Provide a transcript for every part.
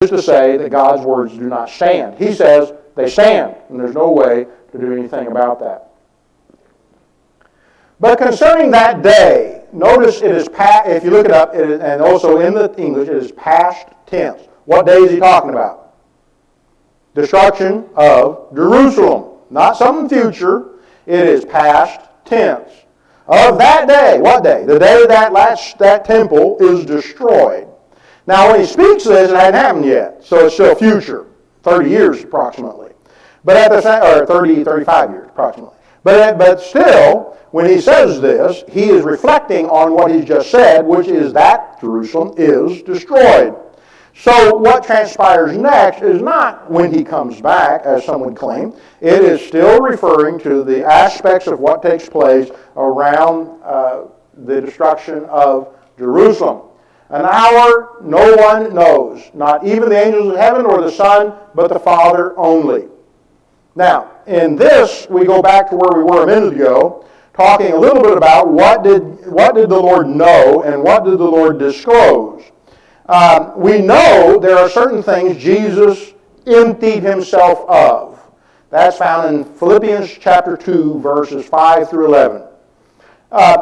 Who's to say that God's words do not stand? He says they stand, and there's no way to do anything about that. But concerning that day, notice it is past, if you look it up, and also in the English, it is past tense. What day is he talking about? Destruction of Jerusalem. Not something future. It is past tense. Of that day, what day? The day that temple is destroyed. Now, when he speaks this, it hadn't happened yet, so it's still future, 30 years approximately, but at the same, or 35 years approximately. But still, when he says this, he is reflecting on what he's just said, which is that Jerusalem is destroyed. So what transpires next is not when he comes back, as some would claim. It is still referring to the aspects of what takes place around the destruction of Jerusalem. An hour no one knows, not even the angels of heaven or the Son, but the Father only. Now, in this, we go back to where we were a minute ago, talking a little bit about what did the Lord know and what did the Lord disclose. We know there are certain things Jesus emptied himself of. That's found in Philippians chapter 2, verses 5 through 11.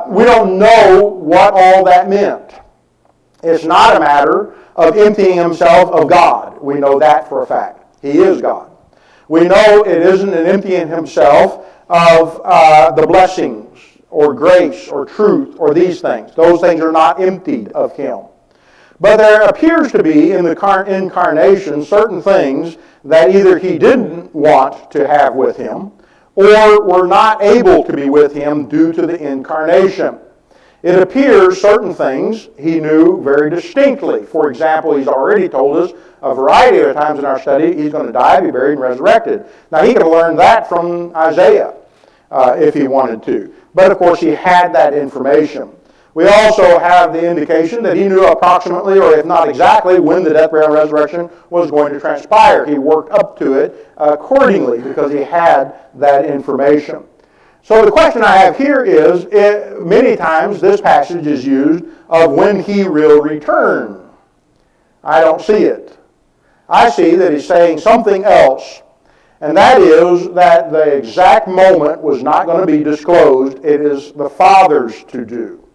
We don't know what all that meant. It's not a matter of emptying himself of God. We know that for a fact. He is God. We know it isn't an emptying himself of the blessings or grace or truth or these things. Those things are not emptied of him. But there appears to be in the incarnation certain things that either he didn't want to have with him or were not able to be with him due to the incarnation. It appears certain things he knew very distinctly. For example, he's already told us a variety of times in our study he's going to die, be buried, and resurrected. Now, he could have learned that from Isaiah if he wanted to. But, of course, he had that information. We also have the indication that he knew approximately, or if not exactly, when the death, burial, and resurrection was going to transpire. He worked up to it accordingly because he had that information. So the question I have here is, many times this passage is used of when he will return. I don't see it. I see that he's saying something else, and that is that the exact moment was not going to be disclosed. It is the Father's to do.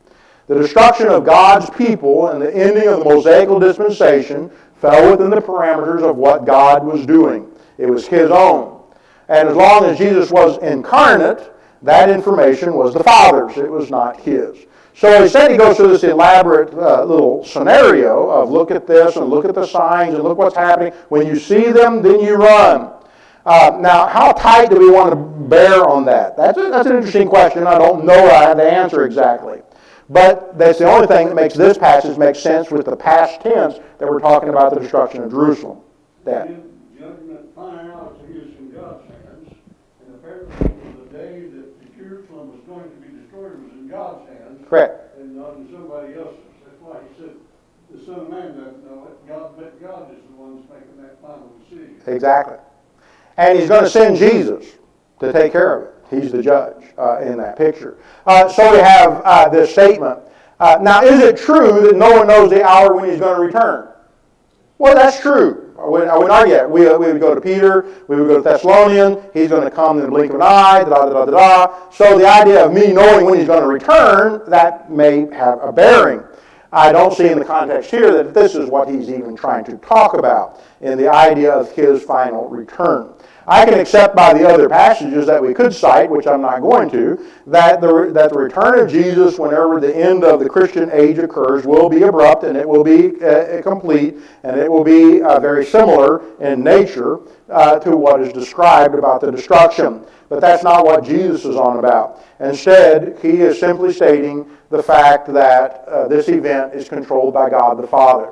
The destruction of God's people and the ending of the Mosaical dispensation fell within the parameters of what God was doing. It was his own. And as long as Jesus was incarnate, that information was the Father's. It was not his. So instead he goes through this elaborate little scenario of look at this and look at the signs and look what's happening. When you see them, then you run. Now, how tight do we want to bear on that? That's an interesting question. I don't know I have the answer exactly. But that's the only thing that makes this passage make sense with the past tense that we're talking about the destruction of Jerusalem. That. Judgment final is in God's hands, and apparently the day that Jerusalem was going to be destroyed was in God's hands. Correct. And not in somebody else's. That's why he said the Son of Man doesn't know it. But God is the one that's making that final decision. Exactly. And he's going to send Jesus to take care of it. He's the judge in that picture. So we have this statement. Now, is it true that no one knows the hour when he's going to return? Well, that's true. I wouldn't argue it. We would go to Peter. We would go to Thessalonians. He's going to come in the blink of an eye. So the idea of me knowing when he's going to return, that may have a bearing. I don't see in the context here that this is what he's even trying to talk about in the idea of his final return. I can accept by the other passages that we could cite, which I'm not going to, that the return of Jesus whenever the end of the Christian age occurs will be abrupt and it will be complete and it will be very similar in nature to what is described about the destruction. But that's not what Jesus is on about. Instead, he is simply stating the fact that this event is controlled by God the Father.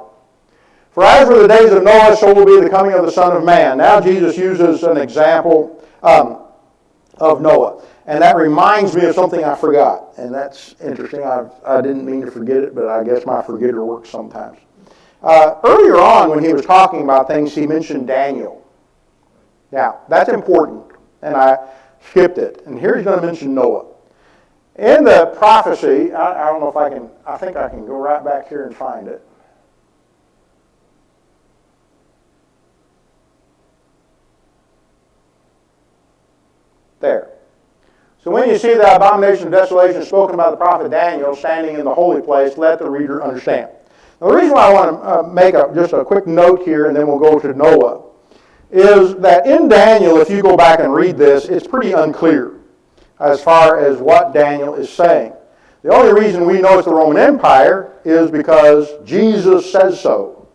For as for the days of Noah, so will be the coming of the Son of Man. Now Jesus uses an example of Noah. And that reminds me of something I forgot. And that's interesting. I didn't mean to forget it, but I guess my forgetter works sometimes. Earlier on, when he was talking about things, he mentioned Daniel. Now, that's important. And I skipped it. And here he's going to mention Noah. In the prophecy, I don't know if I can, I think I can go right back here and find it. when you see the abomination of desolation spoken by the prophet Daniel standing in the holy place, let the reader understand. Now, the reason why I want to make just a quick note here, and then we'll go to Noah, is that in Daniel, if you go back and read this, it's pretty unclear as far as what Daniel is saying. The only reason we know it's the Roman Empire is because Jesus says so.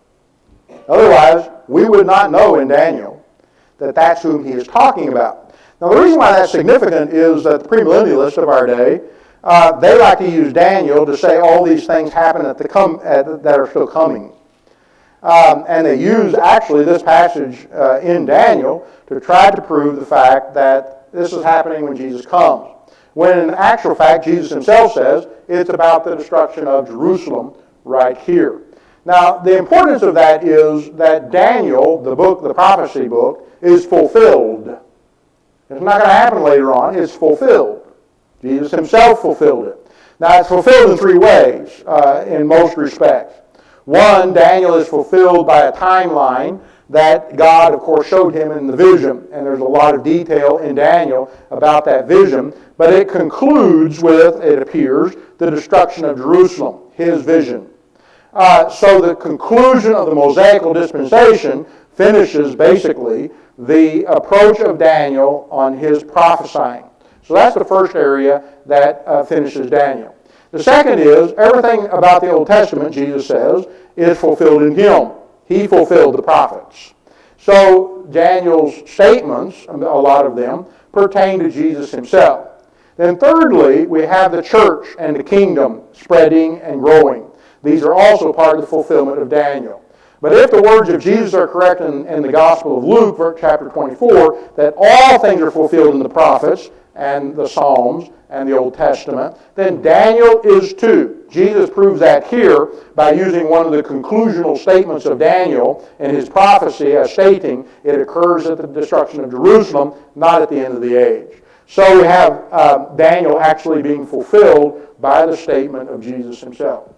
Otherwise, we would not know in Daniel that that's whom he is talking about. Now, the reason why that's significant is that the premillennialists of our day, they like to use Daniel to say all these things happen that are still coming. And they use actually this passage in Daniel to try to prove the fact that this is happening when Jesus comes. When in actual fact, Jesus himself says it's about the destruction of Jerusalem right here. Now, the importance of that is that Daniel, the book, the prophecy book, is fulfilled. It's not going to happen later on. It's fulfilled. Jesus himself fulfilled it. Now, it's fulfilled in three ways in most respects. One, Daniel is fulfilled by a timeline that God, of course, showed him in the vision. And there's a lot of detail in Daniel about that vision. But it concludes with, it appears, the destruction of Jerusalem, his vision. So the conclusion of the Mosaical dispensation finishes, basically, the approach of Daniel on his prophesying. So that's the first area that finishes Daniel. The second is, everything about the Old Testament, Jesus says, is fulfilled in him. He fulfilled the prophets. So Daniel's statements, a lot of them, pertain to Jesus himself. Then thirdly, we have the church and the kingdom spreading and growing. These are also part of the fulfillment of Daniel. But if the words of Jesus are correct in the Gospel of Luke, chapter 24, that all things are fulfilled in the prophets and the Psalms and the Old Testament, then Daniel is too. Jesus proves that here by using one of the conclusional statements of Daniel in his prophecy as stating it occurs at the destruction of Jerusalem, not at the end of the age. So we have Daniel actually being fulfilled by the statement of Jesus himself.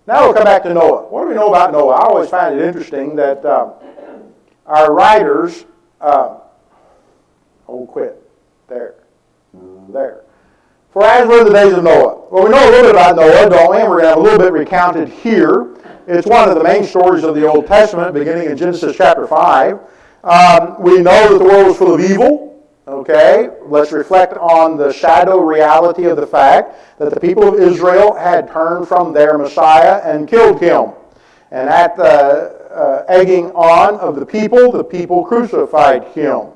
Now we'll come back to Noah. What do we know about Noah? I always find it interesting that our writers, For as were the days of Noah. Well, we know a little bit about Noah, don't we? And we're going to have a little bit recounted here. It's one of the main stories of the Old Testament, beginning in Genesis chapter 5. We know that the world was full of evil. Okay, let's reflect on the shadow reality of the fact that the people of Israel had turned from their Messiah and killed him. And at the egging on of the people crucified him.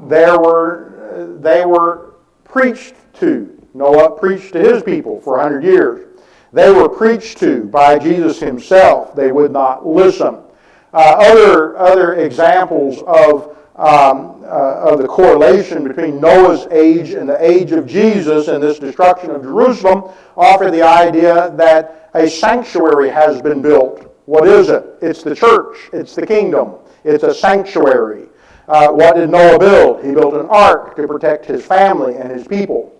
They were preached to. Noah preached to his people for 100 years. They were preached to by Jesus himself. They would not listen. Other examples of the correlation between Noah's age and the age of Jesus and this destruction of Jerusalem offer the idea that a sanctuary has been built. What is it? It's the church. It's the kingdom. It's a sanctuary. What did Noah build? He built an ark to protect his family and his people.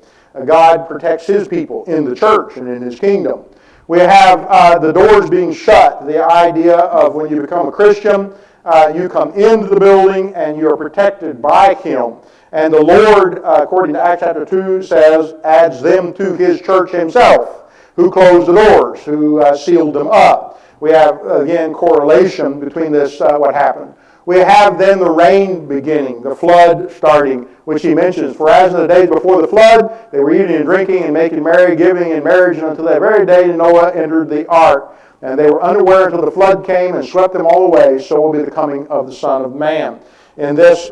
God protects his people in the church and in his kingdom. We have the doors being shut. The idea of when you become a Christian, you come into the building and you are protected by him. And the Lord, according to Acts chapter 2, says, adds them to his church himself, who closed the doors, who sealed them up. We have, again, correlation between this, what happened. We have then the rain beginning, the flood starting, which he mentions. For as in the days before the flood, they were eating and drinking and making merry, giving in marriage, and until that very day Noah entered the ark. And they were unaware until the flood came and swept them all away. So will be the coming of the Son of Man. In this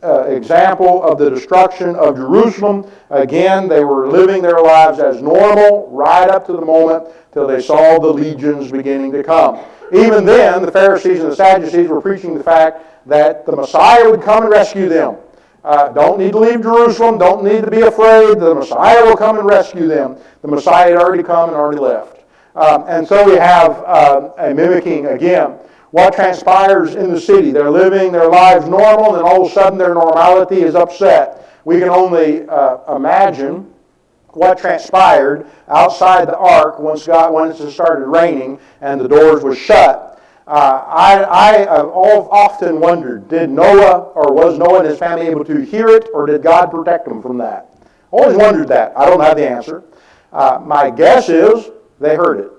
example of the destruction of Jerusalem, again, they were living their lives as normal right up to the moment till they saw the legions beginning to come. Even then, the Pharisees and the Sadducees were preaching the fact that the Messiah would come and rescue them. Don't need to leave Jerusalem. Don't need to be afraid. The Messiah will come and rescue them. The Messiah had already come and already left. And so we have a mimicking again. What transpires in the city? They're living their lives normal, and all of a sudden their normality is upset. We can only imagine what transpired outside the ark once it started raining and the doors were shut. I have often wondered, did Noah or was Noah and his family able to hear it, or did God protect them from that? Always wondered that. I don't have the answer. My guess is they heard it.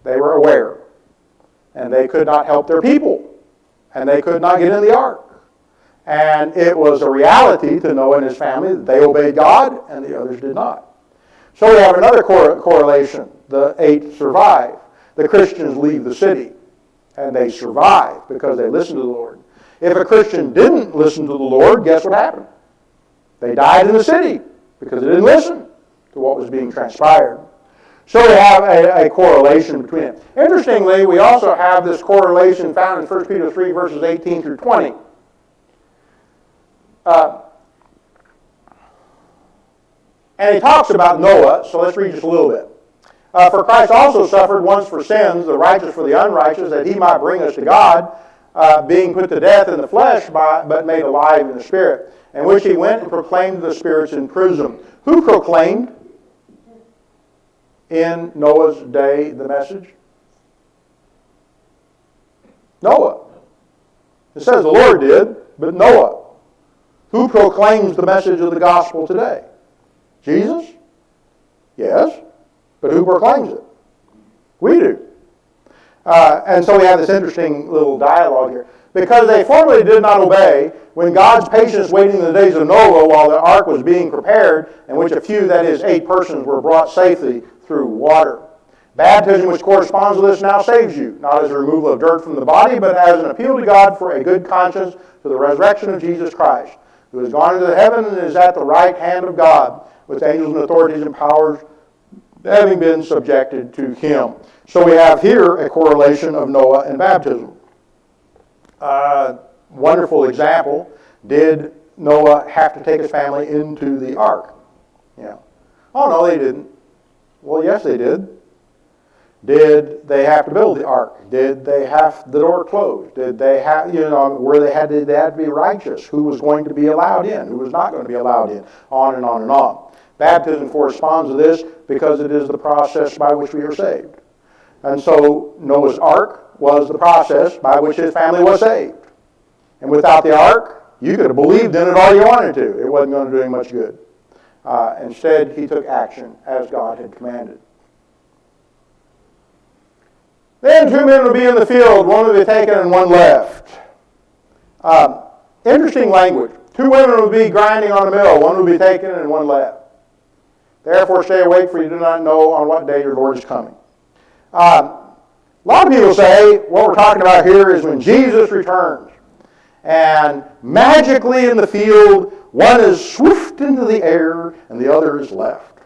They were aware. And they could not help their people. And they could not get in the ark. And it was a reality to Noah and his family that they obeyed God and the others did not. So we have another correlation. The 8 survive. The Christians leave the city. And they survive because they listened to the Lord. If a Christian didn't listen to the Lord, guess what happened? They died in the city because they didn't listen to what was being transpired. So we have a correlation between it. Interestingly, we also have this correlation found in 1 Peter 3, verses 18 through 20. And he talks about Noah, so let's read just a little bit. For Christ also suffered once for sins, the righteous for the unrighteous, that he might bring us to God, being put to death in the flesh, but made alive in the spirit, in which he went and proclaimed to the spirits in prison. Who proclaimed in Noah's day the message? Noah. It says the Lord did, but Noah. Who proclaims the message of the gospel today? Jesus? Yes. But who proclaims it? We do. And so we have this interesting little dialogue here. Because they formerly did not obey, when God's patience waiting in the days of Noah while the ark was being prepared, in which a few, that is 8 persons, were brought safely through water. Baptism, which corresponds to this, now saves you, not as a removal of dirt from the body, but as an appeal to God for a good conscience to the resurrection of Jesus Christ, who has gone into heaven and is at the right hand of God, with angels and authorities and powers having been subjected to him. So we have here a correlation of Noah and baptism. Wonderful example. Did Noah have to take his family into the ark? Yeah. Oh, no, they didn't. Well, yes, they did. Did they have to build the ark? Did they have the door closed? Did they have, where they had to be righteous? Who was going to be allowed in? Who was not going to be allowed in? On and on and on. Baptism corresponds to this because it is the process by which we are saved. And so Noah's ark was the process by which his family was saved. And without the ark, you could have believed in it all you wanted to. It wasn't going to do him much good. Instead, he took action as God had commanded. Then 2 men would be in the field, one would be taken and one left. Interesting language. 2 women would be grinding on a mill, one would be taken and one left. Therefore stay awake, for you do not know on what day your Lord is coming. A lot of people say what we're talking about here is when Jesus returns. And magically in the field, one is swift into the air and the other is left.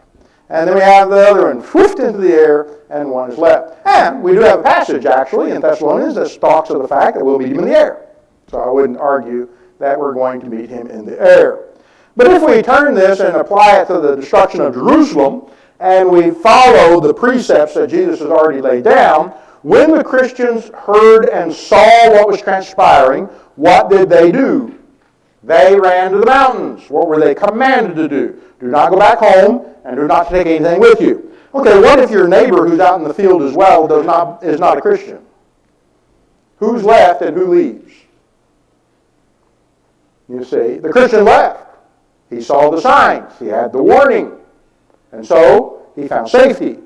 And then we have the other one swift into the air and one is left. And we do have a passage actually in Thessalonians that talks of the fact that we'll meet him in the air. So I wouldn't argue that we're going to meet him in the air. But if we turn this and apply it to the destruction of Jerusalem, and we follow the precepts that Jesus has already laid down, when the Christians heard and saw what was transpiring, what did they do? They ran to the mountains. What were they commanded to do? Do not go back home, and do not take anything with you. Okay, what if your neighbor who's out in the field as well is not a Christian? Who's left and who leaves? You see, the Christian left. He saw the signs. He had the warning. And so he found safety.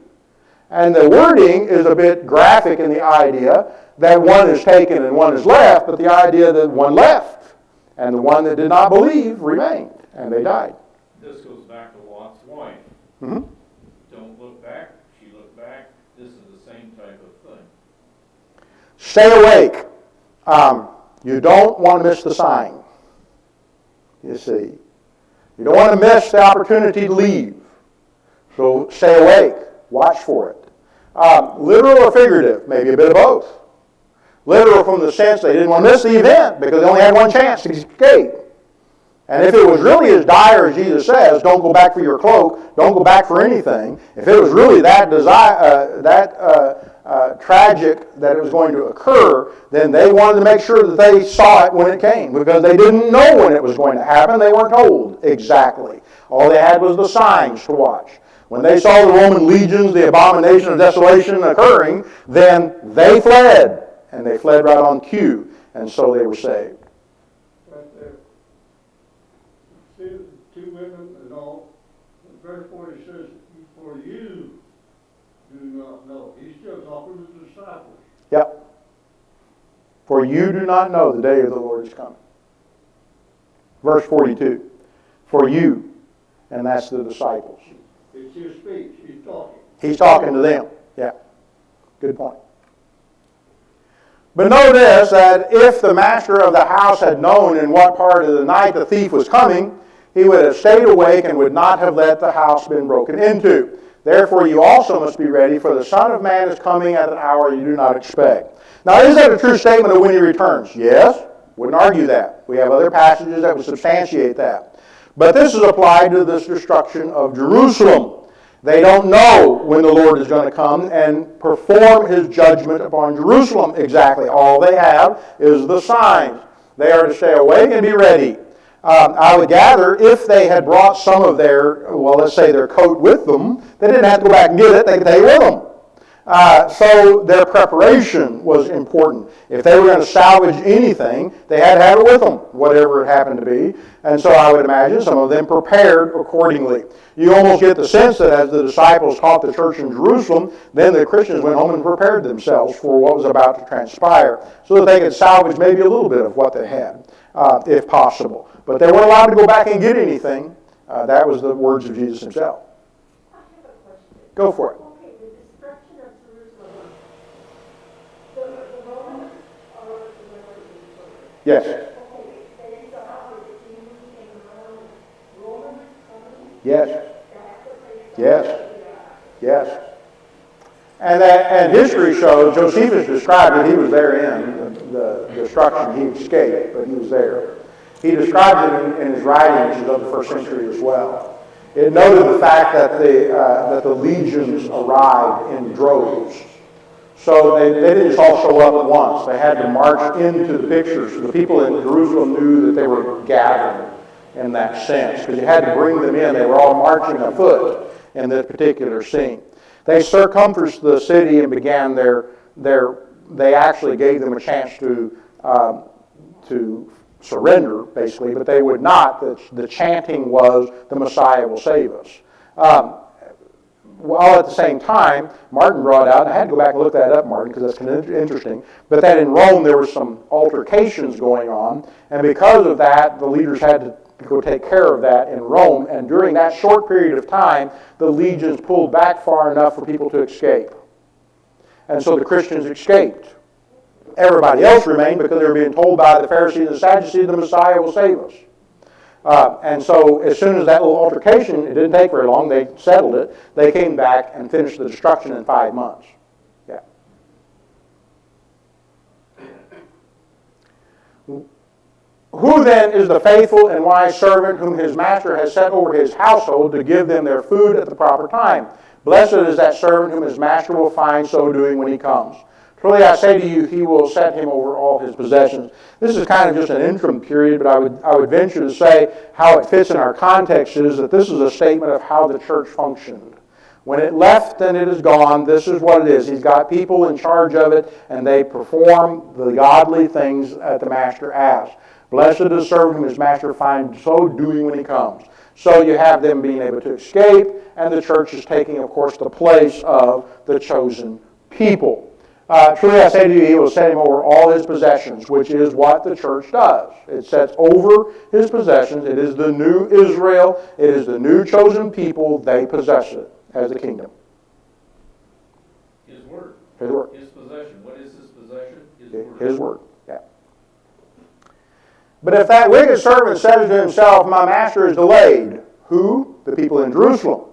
And the wording is a bit graphic in the idea that one is taken and one is left, but the idea that one left and the one that did not believe remained, and they died. This goes back to Lot's wife. Mm-hmm. Don't look back. She looked back. This is the same type of thing. Stay awake. You don't want to miss the sign. You see. You don't want to miss the opportunity to leave. So stay awake. Watch for it. Literal or figurative? Maybe a bit of both. Literal from the sense they didn't want to miss the event because they only had one chance to escape. And if it was really as dire as Jesus says, don't go back for your cloak, don't go back for anything. If it was really that tragic that it was going to occur, then they wanted to make sure that they saw it when it came because they didn't know when it was going to happen. They weren't told exactly. All they had was the signs to watch. When they saw the Roman legions, the abomination of desolation occurring, then they fled. And they fled right on cue. And so they were saved. Right there. See, two women and all. Verse 40 says, for you do not know. He's still talking to the disciples. Yep. For you do not know the day of the Lord is coming. Verse 42. For you, and that's the disciples. It's his speech. He's talking. He's talking to them. Yeah. Good point. But know this, that if the master of the house had known in what part of the night the thief was coming, he would have stayed awake and would not have let the house been broken into. Therefore you also must be ready, for the Son of Man is coming at an hour you do not expect. Now, is that a true statement of when he returns? Yes. Wouldn't argue that. We have other passages that would substantiate that. But this is applied to this destruction of Jerusalem. They don't know when the Lord is going to come and perform his judgment upon Jerusalem exactly. All they have is the signs. They are to stay awake and be ready. I would gather if they had brought some of their, well, let's say their coat with them, they didn't have to go back and get it. They could take it with them. So their preparation was important. If they were going to salvage anything, they had to have it with them, whatever it happened to be. And so I would imagine some of them prepared accordingly. You almost get the sense that as the disciples taught the church in Jerusalem, then the Christians went home and prepared themselves for what was about to transpire, so that they could salvage maybe a little bit of what they had, if possible. But they weren't allowed to go back and get anything. That was the words of Jesus himself. I have a question. Go for it. Okay, the destruction of Jerusalem. The Romans are liberating Jerusalem. Yes. Okay, then so how is it Jews and Romans coming? Yes. That's what they Yes. Yes. And history shows, Josephus described it, he was therein, the destruction, he escaped, but he was there. He described it in his writings of the first century as well. It noted the fact that the legions arrived in droves. So they didn't just all show up at once. They had to march into the pictures. The people in Jerusalem knew that they were gathering in that sense, because you had to bring them in. They were all marching afoot in this particular scene. They circumferenced the city and began they actually gave them a chance to surrender, basically, but they would not. The chanting was, the Messiah will save us. While at the same time, Martin brought out, and I had to go back and look that up, Martin, because that's kind of interesting, but that in Rome there were some altercations going on, and because of that, the leaders had to go take care of that in Rome, and during that short period of time, the legions pulled back far enough for people to escape. And so the Christians escaped. Everybody else remained because they were being told by the Pharisees and the Sadducees the Messiah will save us. And so as soon as that little altercation, it didn't take very long, they settled it, they came back and finished the destruction in 5 months. Yeah. Who then is the faithful and wise servant whom his master has set over his household to give them their food at the proper time? Blessed is that servant whom his master will find so doing when he comes. Truly I say to you, he will set him over all his possessions. This is kind of just an interim period, but I would venture to say how it fits in our context is that this is a statement of how the church functioned. When it left and it is gone, this is what it is. He's got people in charge of it, and they perform the godly things that the master asks. Blessed is the servant whom his master finds so doing when he comes. So you have them being able to escape, and the church is taking, of course, the place of the chosen people. Truly I say to you, he will set him over all his possessions, which is what the church does. It sets over his possessions. It is the new Israel. It is the new chosen people. They possess it as the kingdom. His word. His word. His possession. What is his possession? His word. His word. Yeah. But if that wicked servant says to himself, my master is delayed, who? The people in Jerusalem.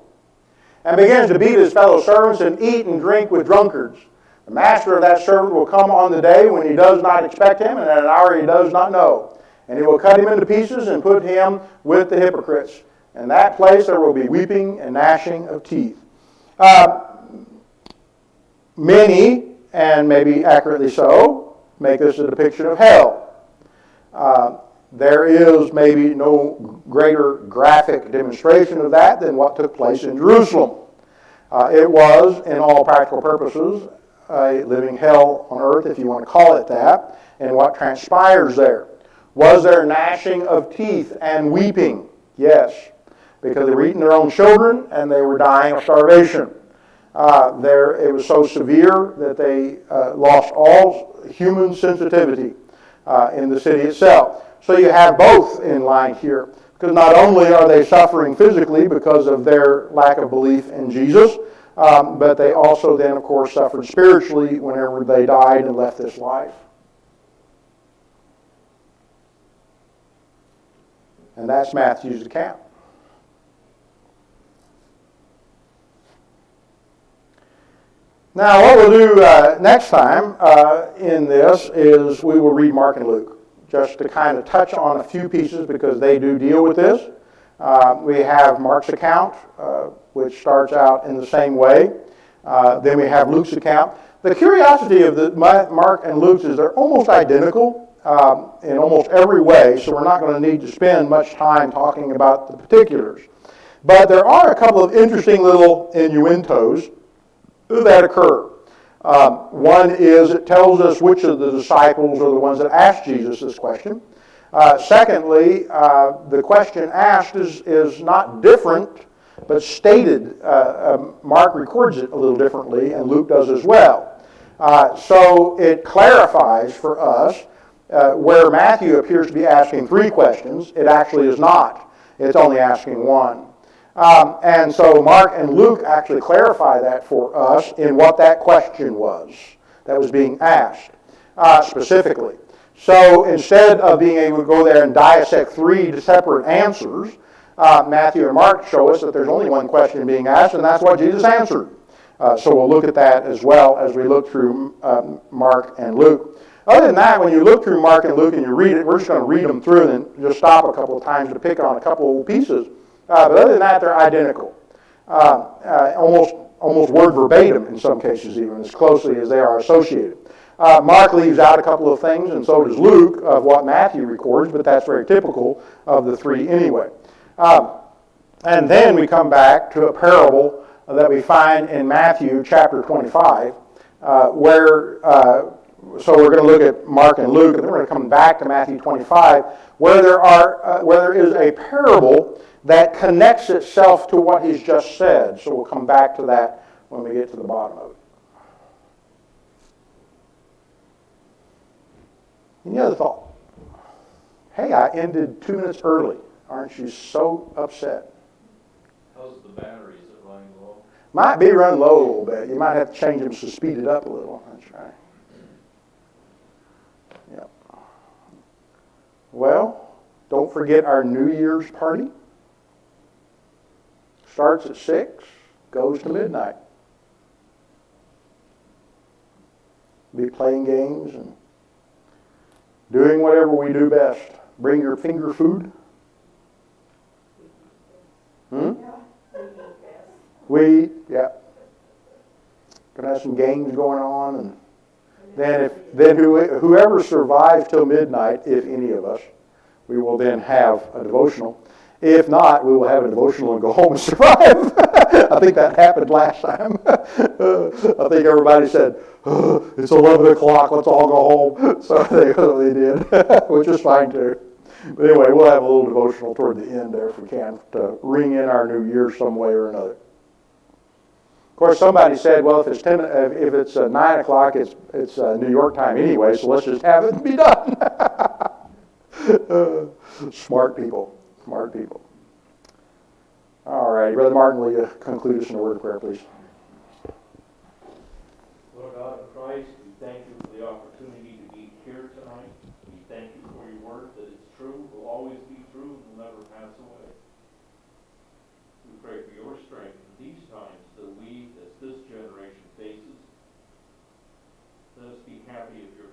And begins to beat his fellow servants and eat and drink with drunkards. The master of that servant will come on the day when he does not expect him, and at an hour he does not know. And he will cut him into pieces and put him with the hypocrites. In that place there will be weeping and gnashing of teeth. Many, and maybe accurately so, make this a depiction of hell. There is maybe no greater graphic demonstration of that than what took place in Jerusalem. It was, in all practical purposes, a living hell on earth, if you want to call it that, and what transpires there. Was there gnashing of teeth and weeping? Yes, because they were eating their own children and they were dying of starvation. It was so severe that they lost all human sensitivity in the city itself. So you have both in line here, because not only are they suffering physically because of their lack of belief in Jesus, but they also then, of course, suffered spiritually whenever they died and left this life. And that's Matthew's account. Now, what we'll do next time in this is we will read Mark and Luke, just to kind of touch on a few pieces because they do deal with this. We have Mark's account, which starts out in the same way. Then we have Luke's account. The curiosity of the Mark and Luke's is they're almost identical in almost every way, so we're not going to need to spend much time talking about the particulars. But there are a couple of interesting little innuendos that occur. One is it tells us which of the disciples are the ones that asked Jesus this question. Secondly, the question asked is not different, but stated. Mark records it a little differently, and Luke does as well. So it clarifies for us where Matthew appears to be asking 3 questions. It actually is not. It's only asking 1. And so Mark and Luke actually clarify that for us in what that question was that was being asked specifically. So instead of being able to go there and dissect 3 separate answers, Matthew and Mark show us that there's only one question being asked, and that's what Jesus answered. So we'll look at that as well as we look through Mark and Luke. Other than that, when you look through Mark and Luke and you read it, we're just going to read them through and then just stop a couple of times to pick on a couple of pieces. But other than that, they're identical. Almost word verbatim in some cases, even as closely as they are associated. Mark leaves out a couple of things, and so does Luke, of what Matthew records, but that's very typical of the 3 anyway. And then we come back to a parable that we find in Matthew chapter 25, so we're going to look at Mark and Luke, and then we're going to come back to Matthew 25, where there is a parable that connects itself to what he's just said. So we'll come back to that when we get to the bottom of it. Any other thought? Hey, I ended 2 minutes early. Aren't you so upset? How's the batteries? Is it running low? Might be running low a little bit. You might have to change them to speed it up a little. That's right. Yep. Well, don't forget our New Year's party. Starts at 6, goes to midnight. Be playing games and doing whatever we do best. Bring your finger food. We, yeah. Gonna have some games going on, and then whoever survives till midnight, if any of us, we will then have a devotional. If not, we will have a devotional and go home and survive. I think that happened last time. I think everybody said, it's 11 o'clock, let's all go home. So they did, which is fine too. But anyway, we'll have a little devotional toward the end there if we can to ring in our new year some way or another. Of course, somebody said, well, if it's 9 o'clock, it's New York time anyway, so let's just have it and be done. Smart people. Smart people. All right, Brother Martin, will you conclude us in a word of prayer, please? Lord God in Christ, we thank you for the opportunity to be here tonight. We thank you for your word that it's true, will always be true, and will never pass away. We pray for your strength in these times that this generation faces. Let us be happy of your